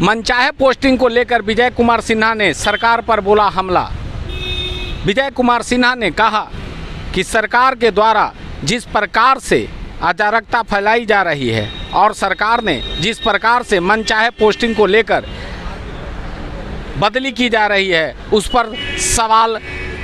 मनचाहे posting को लेकर विजय कुमार सिन्हा ने सरकार पर बोला हमला। विजय कुमार सिन्हा ने कहा कि सरकार के द्वारा जिस प्रकार से अराजकता फैलाई जा रही है और सरकार ने जिस प्रकार से मनचाहे पोस्टिंग को लेकर बदली की जा रही है, उस पर सवाल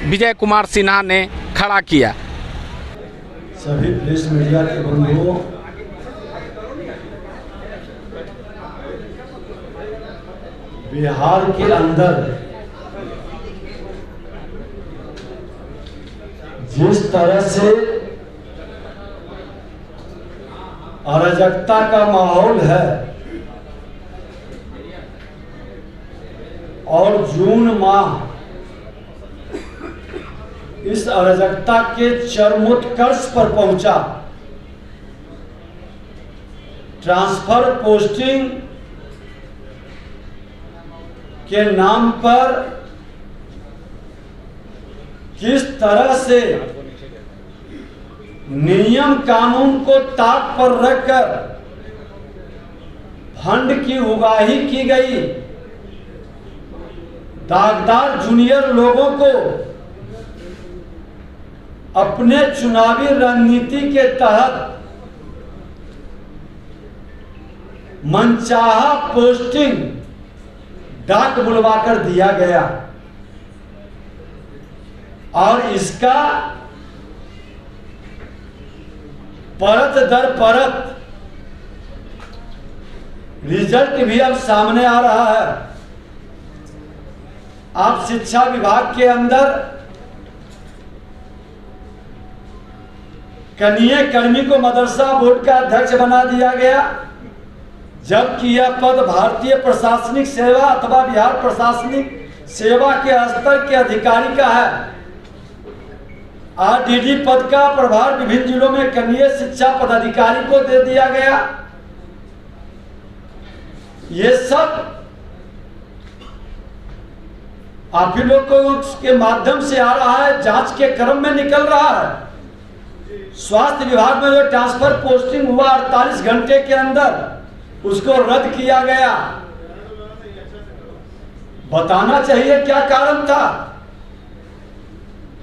विजय कुमार सिन्हा ने खड़ा किया। सभी प्रेस मीडिया के बंधुओं, बिहार के अंदर जिस तरह से अराजकता का माहौल है और जून माह इस अराजकता के चरमोत्कर्ष पर पहुंचा। ट्रांसफर पोस्टिंग के नाम पर किस तरह से नियम कानून को ताक पर रखकर फंड की उगाही की गई, दागदार जूनियर लोगों को अपने चुनावी रणनीति के तहत मनचाहा पोस्टिंग डाक बुलवाकर दिया गया और इसका परत दर परत रिजल्ट भी अब सामने आ रहा है। आप शिक्षा विभाग के अंदर कनीय कर्मी को मदरसा बोर्ड का अध्यक्ष बना दिया गया, जबकि यह पद भारतीय प्रशासनिक सेवा अथवा बिहार प्रशासनिक सेवा के स्तर के अधिकारी का है। आरडीडी पद का प्रभार विभिन्न जिलों में कनीय शिक्षा पदाधिकारी को दे दिया गया। ये सब आप ही लोगों के माध्यम से आ रहा है, जांच के क्रम में निकल रहा है। स्वास्थ्य विभाग में जो ट्रांसफर पोस्टिंग हुआ 48 घंटे के अंदर, उसको रद्द किया गया। बताना चाहिए क्या कारण था।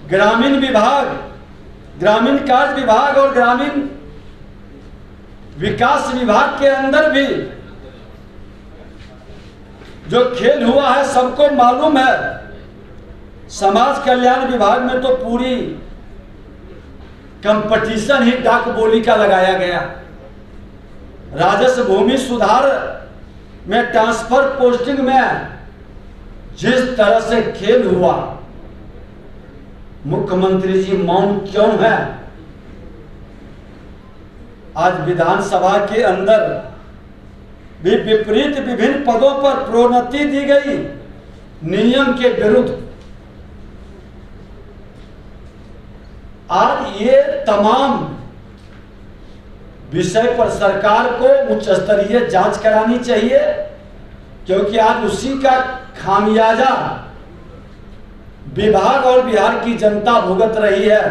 ग्रामीण विभाग, ग्रामीण कार्य विभाग और ग्रामीण विकास विभाग के अंदर भी जो खेल हुआ है सबको मालूम है। समाज कल्याण विभाग में तो पूरी कंपटीशन ही डाक बोली का लगाया गया। राजस्व भूमि सुधार में ट्रांसफर पोस्टिंग में जिस तरह से खेल हुआ, मुख्यमंत्री जी मौन क्यों है? आज विधानसभा के अंदर भी विपरीत विभिन्न पदों पर प्रोन्नति दी गई नियम के विरुद्ध। आज ये तमाम विषय पर सरकार को उच्च स्तरीय जांच करानी चाहिए, क्योंकि आज उसी का खामियाजा विभाग और बिहार की जनता भुगत रही है।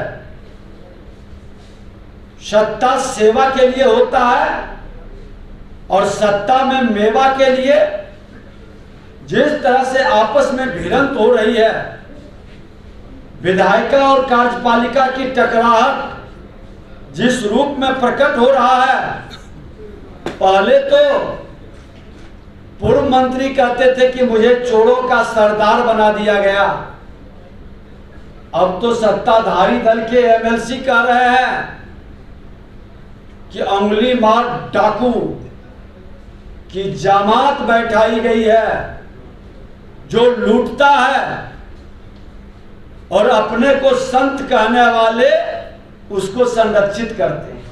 सत्ता सेवा के लिए होता है और सत्ता में मेवा के लिए जिस तरह से आपस में भिड़ंत हो रही है, विधायिका और कार्यपालिका की टकराहट जिस रूप में प्रकट हो रहा है। पहले तो पूर्व मंत्री कहते थे कि मुझे चोरों का सरदार बना दिया गया, अब तो सत्ताधारी दल के एमएलसी कह रहे हैं कि अंगुली मार डाकू की जमात बैठाई गई है, जो लूटता है और अपने को संत कहने वाले उसको संरक्षित करते हैं।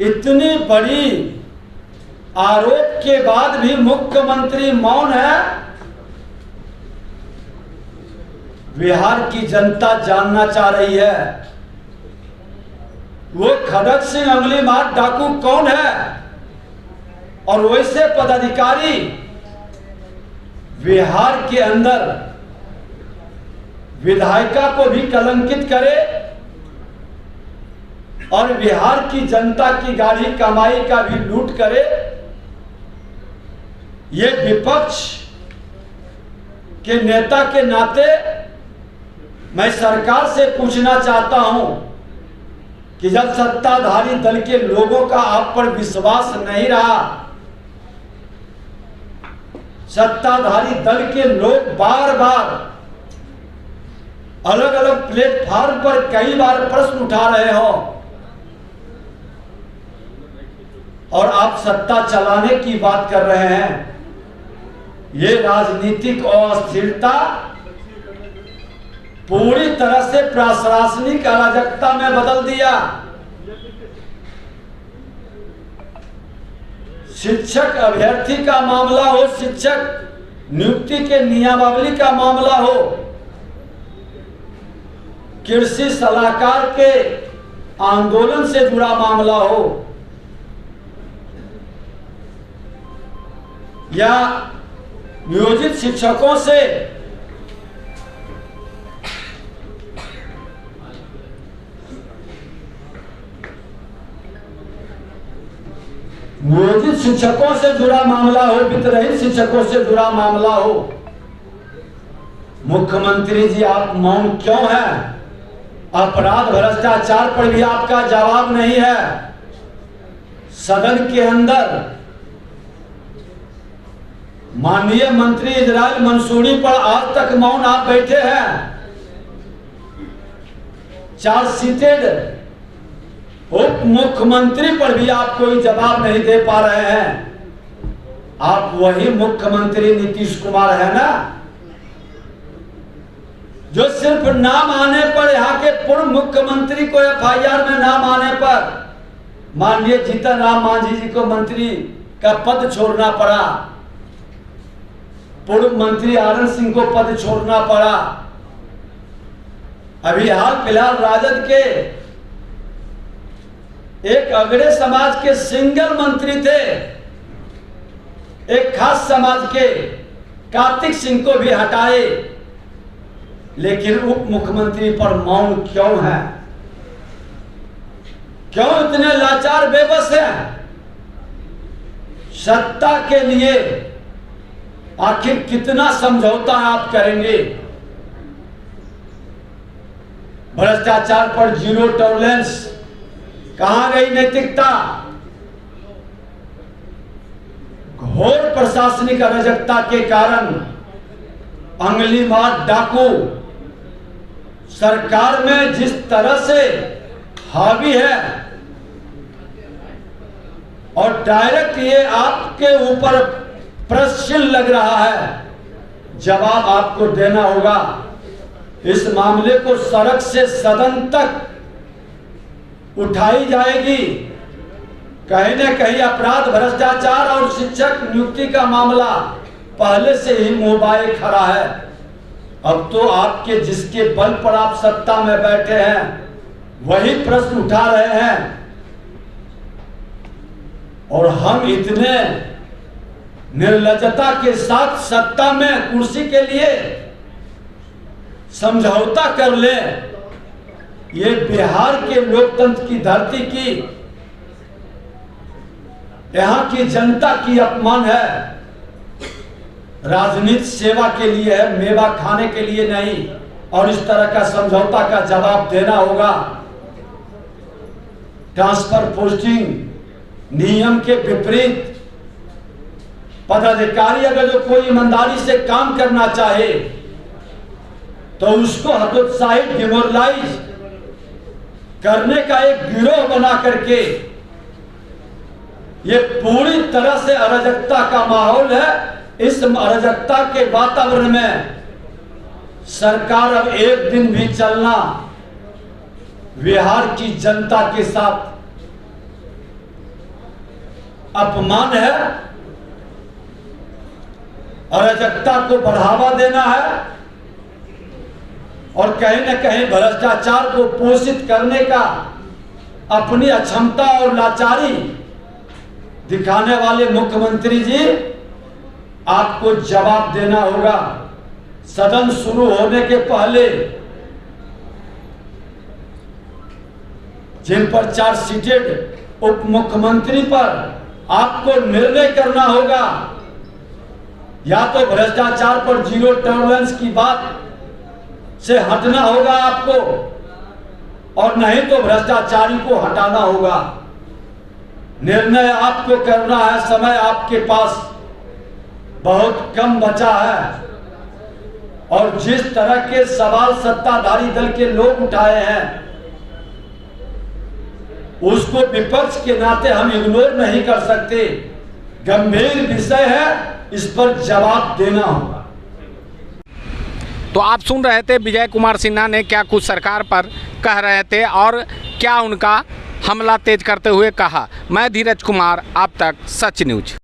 इतनी बड़ी आरोप के बाद भी मुख्यमंत्री मौन है। बिहार की जनता जानना चाह रही है वो खड़ग सिंह अंगुली मार डाकू कौन है, और वैसे पदाधिकारी बिहार के अंदर विधायिका को भी कलंकित करे और बिहार की जनता की गाढ़ी कमाई का भी लूट करे। ये विपक्ष के नेता के नाते मैं सरकार से पूछना चाहता हूं कि जब सत्ताधारी दल के लोगों का आप पर विश्वास नहीं रहा, सत्ताधारी दल के लोग बार बार अलग अलग प्लेटफॉर्म पर कई बार प्रश्न उठा रहे हो और आप सत्ता चलाने की बात कर रहे हैं, ये राजनीतिक अस्थिरता पूरी तरह से प्रशासनिक अराजकता में बदल दिया। शिक्षक अभ्यर्थी का मामला हो, शिक्षक नियुक्ति के नियमावली का मामला हो, कृषि सलाहकार के आंदोलन से जुड़ा मामला हो, या नियोजित शिक्षकों से जुड़ा मामला हो, वित्तरहित शिक्षकों से जुड़ा मामला हो, मुख्यमंत्री जी आप मौन क्यों हैं? अपराध भ्रष्टाचार पर भी आपका जवाब नहीं है। सदन के अंदर माननीय मंत्री इजराइल मंसूरी पर आज तक मौन आप बैठे हैं। चार्जशीटेड उप मुख्यमंत्री पर भी आप कोई जवाब नहीं दे पा रहे हैं। आप वही मुख्यमंत्री नीतीश कुमार है ना, जो सिर्फ नाम आने पर, यहाँ के पूर्व मुख्यमंत्री को एफआईआर में नाम आने पर माननीय जीतन राम मांझी जी को मंत्री का पद छोड़ना पड़ा, पूर्व मंत्री आनंद सिंह को पद छोड़ना पड़ा। अभी हाल फिलहाल राजद के एक अगड़े समाज के सिंगल मंत्री थे, एक खास समाज के कार्तिक सिंह को भी हटाए, लेकिन उप मुख्यमंत्री पर मौन क्यों है? क्यों इतने लाचार बेबस हैं? सत्ता के लिए आखिर कितना समझौता आप करेंगे? भ्रष्टाचार पर जीरो टॉलरेंस, कहां गई नैतिकता? घोर प्रशासनिक अराजकता के कारण अंगुली मार डाकू सरकार में जिस तरह से हावी है और डायरेक्ट ये आपके ऊपर प्रश्न लग रहा है, जवाब आपको देना होगा। इस मामले को सड़क से सदन तक उठाई जाएगी। कहीं न कहीं अपराध भ्रष्टाचार और शिक्षक नियुक्ति का मामला पहले से ही मुंहबाए खड़ा है। अब तो आपके जिसके बल पर आप सत्ता में बैठे हैं वही प्रश्न उठा रहे हैं, और हम इतने निर्लज्जता के साथ सत्ता में कुर्सी के लिए समझौता कर ले। ये बिहार के लोकतंत्र की धरती की, यहाँ की जनता की अपमान है। राजनीति सेवा के लिए है, मेवा खाने के लिए नहीं। और इस तरह का समझौता का जवाब देना होगा। ट्रांसफर पोस्टिंग नियम के विपरीत पदाधिकारी अगर जो कोई ईमानदारी से काम करना चाहे तो उसको हतोत्साहित, डिमोरलाइज करने का एक गिरोह बना करके, ये पूरी तरह से अराजकता का माहौल है। इस अराजकता के वातावरण में सरकार अब एक दिन भी चलना बिहार की जनता के साथ अपमान है, अराजकता को बढ़ावा देना है, और कहीं न कहीं भ्रष्टाचार को पोषित करने का अपनी अक्षमता और लाचारी दिखाने वाले मुख्यमंत्री जी, आपको जवाब देना होगा। सदन शुरू होने के पहले जिन पर चार्जशीटेड उप मुख्यमंत्री पर आपको निर्णय करना होगा या तो भ्रष्टाचार पर जीरो टॉलरेंस की बात से हटना होगा आपको, और नहीं तो भ्रष्टाचारी को हटाना होगा। निर्णय आपको करना है, समय आपके पास बहुत कम बचा है, और जिस तरह के सवाल सत्ताधारी दल के लोग उठाए हैं उसको विपक्ष के नाते हम इग्नोर नहीं कर सकते। गंभीर विषय है, इस पर जवाब देना होगा। तो आप सुन रहे थे विजय कुमार सिन्हा ने क्या कुछ सरकार पर कह रहे थे और क्या उनका हमला तेज करते हुए कहा। मैं धीरज कुमार, आप तक सच न्यूज।